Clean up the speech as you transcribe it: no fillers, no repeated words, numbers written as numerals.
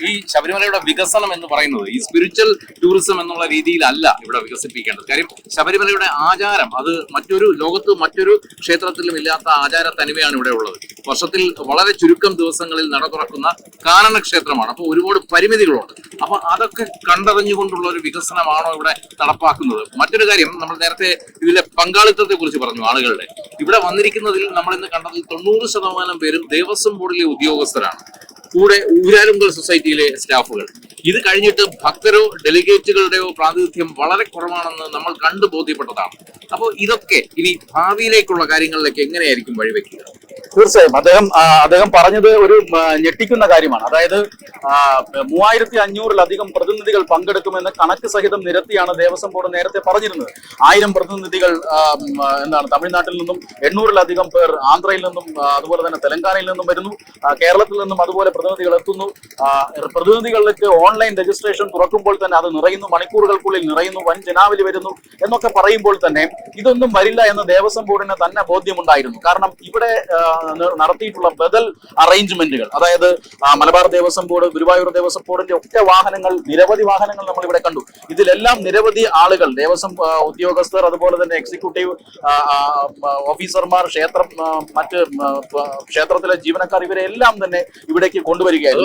ഈ ശബരിമലയുടെ വികസനം എന്ന് പറയുന്നത് ഈ സ്പിരിച്വൽ ടൂറിസം എന്നുള്ള രീതിയിലല്ല ഇവിടെ വികസിപ്പിക്കേണ്ടത്. കാര്യം ശബരിമലയുടെ ആചാരം അത് ലോകത്ത് മറ്റൊരു ക്ഷേത്രത്തിലും ഇല്ലാത്ത ആചാര തനിമയാണ് ഇവിടെ ഉള്ളത്. വർഷത്തിൽ വളരെ ചുരുക്കം ദിവസങ്ങളിൽ നട തുറക്കുന്ന കാനന ക്ഷേത്രമാണ്. അപ്പോൾ ഒരുപാട് പരിമിതികളുണ്ട്. അപ്പൊ അതൊക്കെ കണ്ടറിഞ്ഞുകൊണ്ടുള്ള ഒരു വികസനമാണോ ഇവിടെ നടപ്പാക്കുന്നത്? മറ്റൊരു കാര്യം, നമ്മൾ നേരത്തെ ഇതിലെ പങ്കാളിത്തത്തെ കുറിച്ച് പറഞ്ഞു. ആളുകളുടെ ഇവിടെ വന്നിരിക്കുന്നതിൽ നമ്മൾ ഇന്ന് കണ്ടതിൽ 90% പേരും ദേവസ്വം ബോർഡിലെ ഉദ്യോഗസ്ഥരാണ്, കൂടെ ഊരാലുങ്കൽ സൊസൈറ്റിയിലെ സ്റ്റാഫുകൾ. ഇത് കഴിഞ്ഞിട്ട് ഭക്തരോ ഡെലിഗേറ്റുകളുടെയോ പ്രാതിനിധ്യം വളരെ കുറവാണെന്ന് നമ്മൾ കണ്ടു ബോധ്യപ്പെട്ടതാണ്. അപ്പോൾ ഇതൊക്കെ ഇനി ഭാവിയിലേക്കുള്ള കാര്യങ്ങളിലേക്ക് എങ്ങനെയായിരിക്കും വഴിവെക്കുക? തീർച്ചയായും അദ്ദേഹം പറഞ്ഞത് ഒരു ഞെട്ടിക്കുന്ന കാര്യമാണ്. അതായത് 3500-ലധികം പ്രതിനിധികൾ പങ്കെടുക്കുമെന്ന് കണക്ക് സഹിതം നിരത്തിയാണ് ദേവസ്വം ബോർഡ് നേരത്തെ പറഞ്ഞിരുന്നത്. 1000 പ്രതിനിധികൾ തമിഴ്നാട്ടിൽ നിന്നും, 800-ലധികം പേർ ആന്ധ്രയിൽ നിന്നും, അതുപോലെ തന്നെ തെലങ്കാനയിൽ നിന്നും വരുന്നു. കേരളത്തിൽ നിന്നും അതുപോലെ പ്രതിനിധികൾ എത്തുന്നു. പ്രതിനിധികളിലേക്ക് ഓൺലൈൻ രജിസ്ട്രേഷൻ തുറക്കുമ്പോൾ തന്നെ അത് നിറയുന്നു, മണിക്കൂറുകൾക്കുള്ളിൽ നിറയുന്നു, വൻ ജനാവലി വരുന്നു എന്നൊക്കെ പറയുമ്പോൾ തന്നെ ഇതൊന്നും വരില്ല എന്ന് ദേവസ്വം ബോർഡിന് തന്നെ ബോധ്യമുണ്ടായിരുന്നു. കാരണം ഇവിടെ നടത്തിയിട്ടുള്ള ബദൽ അറേഞ്ച്മെന്റുകൾ, അതായത് മലബാർ ദേവസ്വം ബോർഡ്, ഗുരുവായൂർ ദേവസ്വം ബോർഡിന്റെ ഒക്കെ വാഹനങ്ങൾ, നിരവധി വാഹനങ്ങൾ നമ്മൾ ഇവിടെ കണ്ടു. ഇതിലെല്ലാം നിരവധി ആളുകൾ, ദേവസ്വം ഉദ്യോഗസ്ഥർ, അതുപോലെ തന്നെ എക്സിക്യൂട്ടീവ് ഓഫീസർമാർ, മറ്റ് ക്ഷേത്രത്തിലെ ജീവനക്കാർ, ഇവരെല്ലാം തന്നെ ഇവിടേക്ക് കൊണ്ടുവരികയായിരുന്നു.